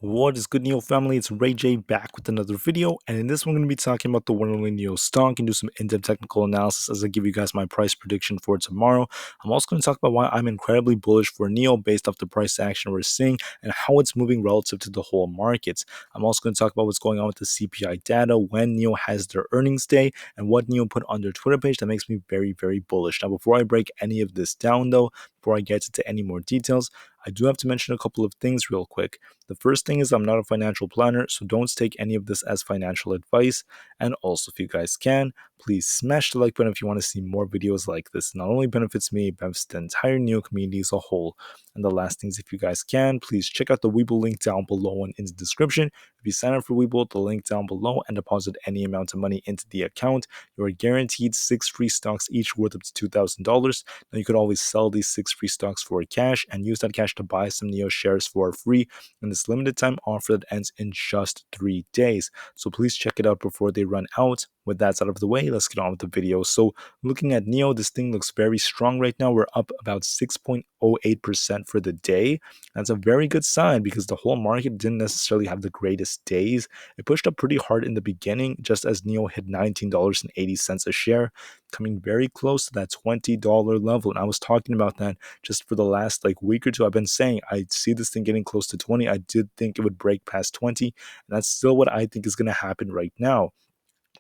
What is good, NIO family? It's Rey-Jay back with another video, and in this one, I'm going to be talking about the one and only NIO stock and do some in-depth technical analysis as I give you guys my price prediction for tomorrow. I'm also going to talk about why I'm incredibly bullish for NIO based off the price action we're seeing and how it's moving relative to the whole markets. I'm also going to talk about what's going on with the CPI data, when NIO has their earnings day, and what NIO put on their Twitter page that makes me very, very bullish. Now, before I break any of this down, though, before I get into any more details, I do have to mention a couple of things real quick. The first thing is I'm not a financial planner, so don't take any of this as financial advice. And also, if you guys can, please smash the like button if you want to see more videos like this. It not only benefits me, it benefits the entire NIO community as a whole. And the last thing is, if you guys can, please check out the Webull link down below and in the description. If you sign up for Webull, the link down below, and deposit any amount of money into the account, you are guaranteed 6 free stocks, each worth up to $2,000. Now, you could always sell these 6 free stocks for cash and use that cash to buy some NIO shares for free in this limited time offer that ends in just 3 days. So please check it out before they run out. With that out of the way, let's get on with the video. So looking at NIO, this thing looks very strong right now. We're up about 6.08% for the day. That's a very good sign because the whole market didn't necessarily have the greatest days. It pushed up pretty hard in the beginning, just as NIO hit $19.80 a share, coming very close to that $20 level. And I was talking about that just for the last week or two. I've been saying I see this thing getting close to 20. I did think it would break past 20, and that's still what I think is going to happen right now.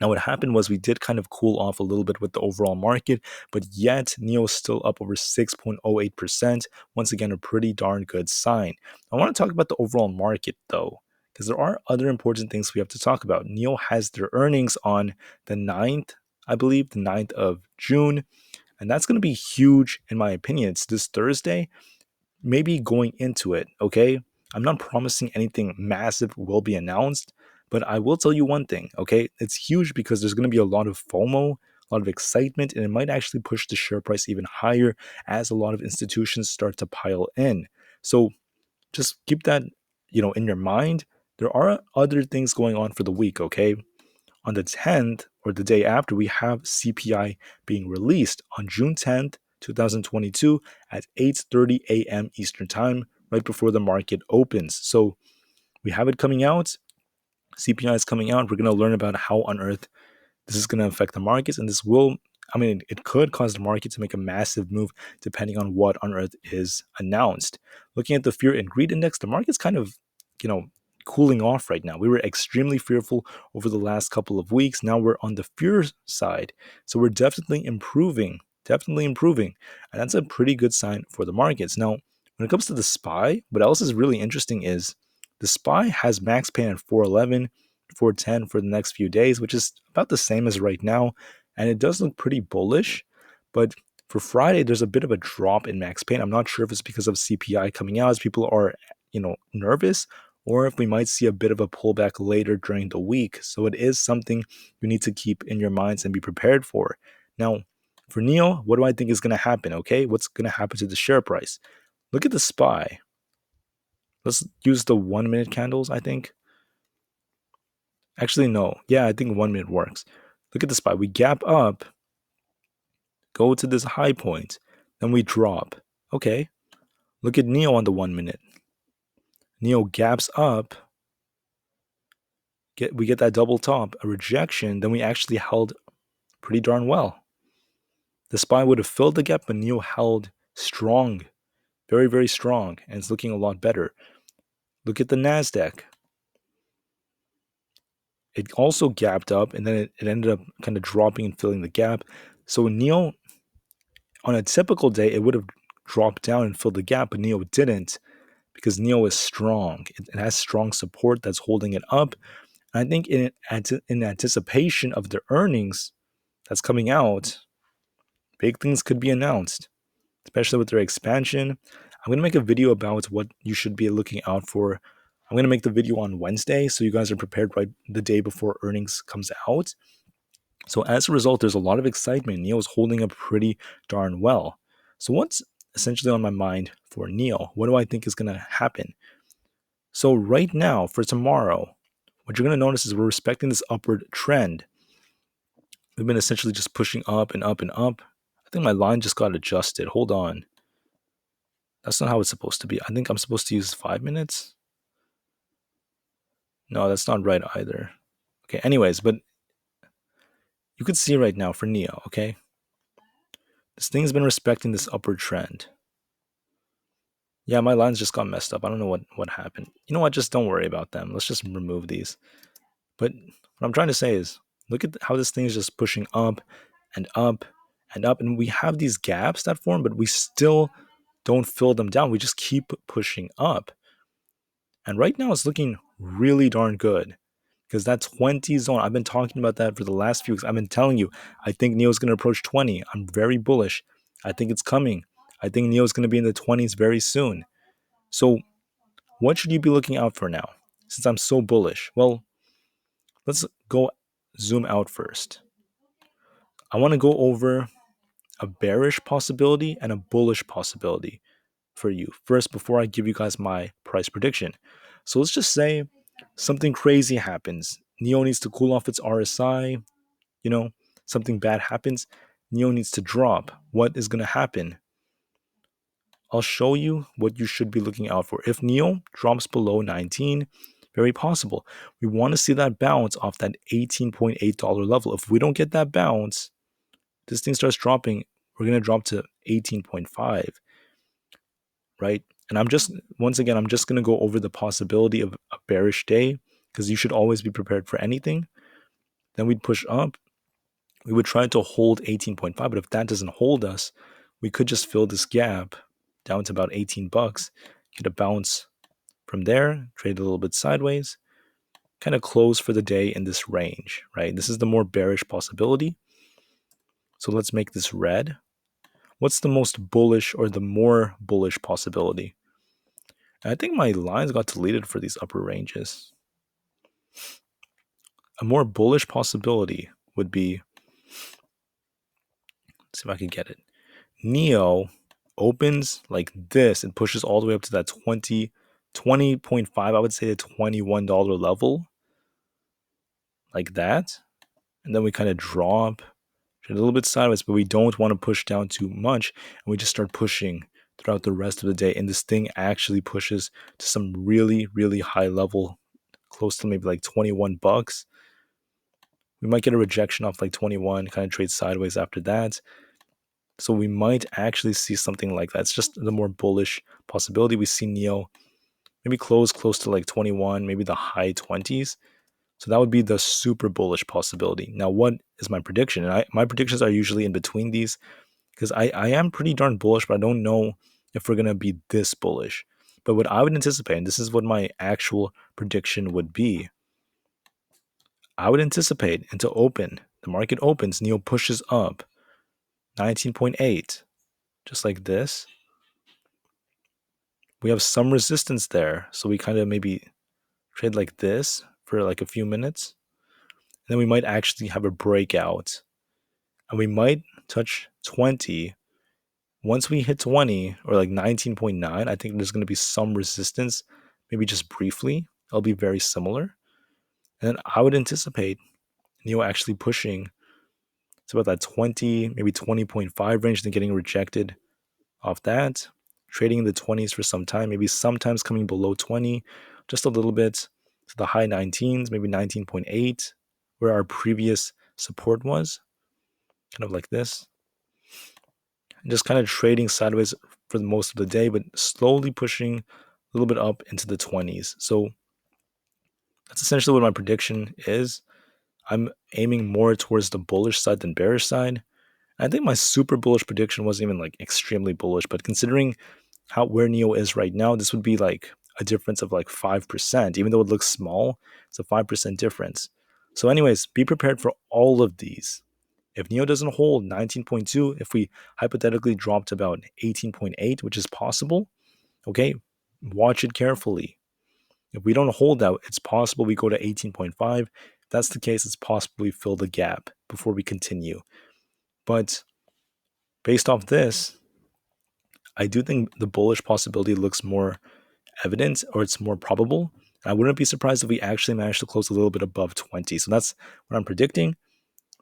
Now, what happened was we did kind of cool off a little bit with the overall market, but yet NIO is still up over 6.08%. Once again, a pretty darn good sign. I want to talk about the overall market though, because there are other important things we have to talk about. NIO has their earnings on the 9th, I believe, the 9th of June, and that's going to be huge in my opinion. It's this Thursday. Maybe going into it, okay? I'm not promising anything massive will be announced, but I will tell you one thing, okay? It's huge because there's going to be a lot of FOMO, a lot of excitement, and it might actually push the share price even higher as a lot of institutions start to pile in. So just keep that, in your mind. There are other things going on for the week, okay? On the 10th, or the day after, we have CPI being released on June 10th, 2022 at 8:30 a.m. Eastern Time, right before the market opens. So we have it coming out. CPI is coming out. We're going to learn about how on earth this is going to affect the markets, and this will, it could cause the market to make a massive move depending on what on earth is announced. Looking at the fear and greed index, the market's kind of, cooling off right now. We were extremely fearful over the last couple of weeks. Now we're on the fear side. So we're definitely improving, And that's a pretty good sign for the markets. Now, when it comes to the SPY, what else is really interesting is the SPY has max pain at 411, 410 for the next few days, which is about the same as right now. And it does look pretty bullish. But for Friday, there's a bit of a drop in max pain. I'm not sure if it's because of CPI coming out as people are, nervous, or if we might see a bit of a pullback later during the week. So it is something you need to keep in your minds and be prepared for. Now, for NIO, what do I think is going to happen? Okay, what's going to happen to the share price? Look at the SPY. Let's use the 1 minute candles, I think. Actually, no. Yeah, I think 1 minute works. Look at the SPY. We gap up, go to this high point, then we drop. Okay. Look at NIO on the 1 minute. NIO gaps up. We get that double top, a rejection, then we actually held pretty darn well. The SPY would have filled the gap, but NIO held strong, very, very strong, and it's looking a lot better. Look at the NASDAQ. It also gapped up, and then it ended up kind of dropping and filling the gap. So NIO, on a typical day, it would have dropped down and filled the gap, but NIO didn't because NIO is strong. It has strong support that's holding it up. And I think in anticipation of the earnings that's coming out, big things could be announced, especially with their expansion. I'm going to make a video about what you should be looking out for. I'm going to make the video on Wednesday, so you guys are prepared right the day before earnings comes out. So as a result, there's a lot of excitement. NIO is holding up pretty darn well. So what's essentially on my mind for NIO? What do I think is going to happen? So right now, for tomorrow, what you're going to notice is we're respecting this upward trend. We've been essentially just pushing up and up and up. I think my line just got adjusted. Hold on. That's not how it's supposed to be. I think I'm supposed to use 5 minutes. No, that's not right either. Okay, anyways, but you could see right now for NIO, okay? This thing's been respecting this upward trend. Yeah, my lines just got messed up. I don't know what happened. You know what? Just don't worry about them. Let's just remove these. But what I'm trying to say is, look at how this thing is just pushing up and up and up. And we have these gaps that form, but we still don't fill them down. We just keep pushing up. And right now it's looking really darn good because that 20 zone, I've been talking about that for the last few weeks. I've been telling you, I think NIO's going to approach 20. I'm very bullish. I think it's coming. I think NIO's going to be in the 20s very soon. So, what should you be looking out for now? Since I'm so bullish. Well, let's go zoom out first. I want to go over a bearish possibility and a bullish possibility for you first before I give you guys my price prediction. So let's just say something crazy happens. NIO needs to cool off its RSI, something bad happens. NIO needs to drop. What is going to happen? I'll show you what you should be looking out for. If NIO drops below 19, very possible. We want to see that bounce off that $18.8 level. If we don't get that bounce, this thing starts dropping, we're going to drop to 18.5, right? And once again, I'm just going to go over the possibility of a bearish day because you should always be prepared for anything. Then we'd push up. We would try to hold 18.5, but if that doesn't hold us, we could just fill this gap down to about $18, get a bounce from there, trade a little bit sideways, kind of close for the day in this range, right? This is the more bearish possibility. So let's make this red. What's the most bullish or the more bullish possibility? And I think my lines got deleted for these upper ranges. A more bullish possibility would be, let's see if I can get it. NIO opens like this and pushes all the way up to that 20.5, I would say the $21 level, like that. And then we kind of drop a little bit sideways, but we don't want to push down too much. And we just start pushing throughout the rest of the day. And this thing actually pushes to some really, really high level, close to maybe like $21. We might get a rejection off like 21, kind of trade sideways after that. So we might actually see something like that. It's just the more bullish possibility. We see NIO maybe close to like 21, maybe the high 20s. So that would be the super bullish possibility. Now, what is my prediction? And my predictions are usually in between these because I am pretty darn bullish, but I don't know if we're going to be this bullish. But what I would anticipate, and this is what my actual prediction would be, I would anticipate into open. The market opens, NIO pushes up 19.8, just like this. We have some resistance there, so we kind of maybe trade like this for like a few minutes. And then we might actually have a breakout. And we might touch 20. Once we hit 20 or like 19.9, I think there's going to be some resistance, maybe just briefly. It'll be very similar. And then I would anticipate NIO actually pushing to about that 20, maybe 20.5 range, then getting rejected off that, trading in the 20s for some time, maybe sometimes coming below 20, just a little bit to the high 19s, maybe 19.8, where our previous support was, kind of like this. And just kind of trading sideways for most of the day, but slowly pushing a little bit up into the 20s. So that's essentially what my prediction is. I'm aiming more towards the bullish side than bearish side. I think my super bullish prediction wasn't even like extremely bullish, but considering where NIO is right now, this would be like a difference of like 5%. Even though it looks small, it's a 5% difference. So anyways, be prepared for all of these. If NIO doesn't hold 19.2, if we hypothetically drop to about 18.8, which is possible, okay, watch it carefully. If we don't hold out, it's possible we go to 18.5. If that's the case, it's possible we fill the gap before we continue. But based off this, I do think the bullish possibility looks more evident, or it's more probable. I wouldn't be surprised if we actually managed to close a little bit above 20. So that's what I'm predicting,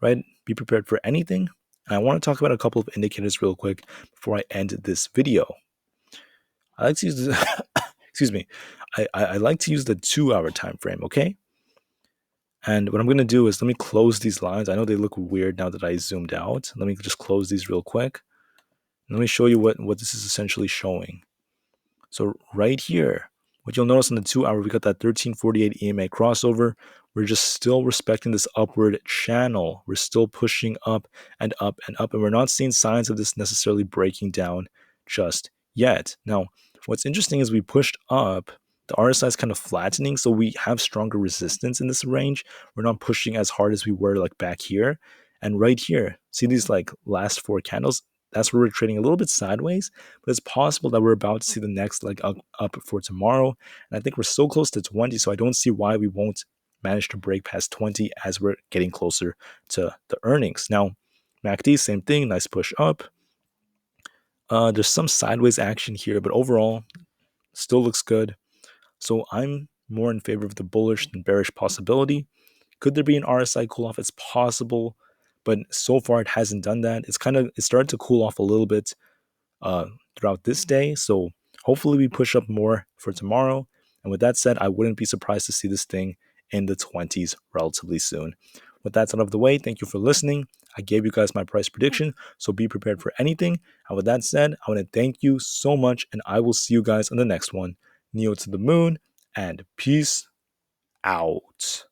right? Be prepared for anything. And I want to talk about a couple of indicators real quick before I end this video. I like to use excuse me, I like to use the 2 hour time frame, okay? And what I'm going to do is let me close these lines. I know they look weird now that I zoomed out. Let me just close these real quick. Let me show you what this is essentially showing. So right here, what you'll notice in the 2 hour, we got that 1348 EMA crossover. We're just still respecting this upward channel. We're still pushing up and up and up, and we're not seeing signs of this necessarily breaking down just yet. Now, what's interesting is we pushed up. The RSI is kind of flattening, so we have stronger resistance in this range. We're not pushing as hard as we were like back here. And right here, see these like last 4 candles? That's where we're trading a little bit sideways, but it's possible that we're about to see the next leg up for tomorrow. And I think we're so close to 20, so I don't see why we won't manage to break past 20 as we're getting closer to the earnings. Now, MACD, same thing, nice push up. There's some sideways action here, but overall, still looks good. So I'm more in favor of the bullish than bearish possibility. Could there be an RSI cool off? It's possible, but so far it hasn't done that. It started to cool off a little bit throughout this day. So hopefully we push up more for tomorrow. And with that said, I wouldn't be surprised to see this thing in the 20s relatively soon. With that out of the way, thank you for listening. I gave you guys my price prediction, so be prepared for anything. And with that said, I want to thank you so much, and I will see you guys on the next one. NIO to the moon, and peace out.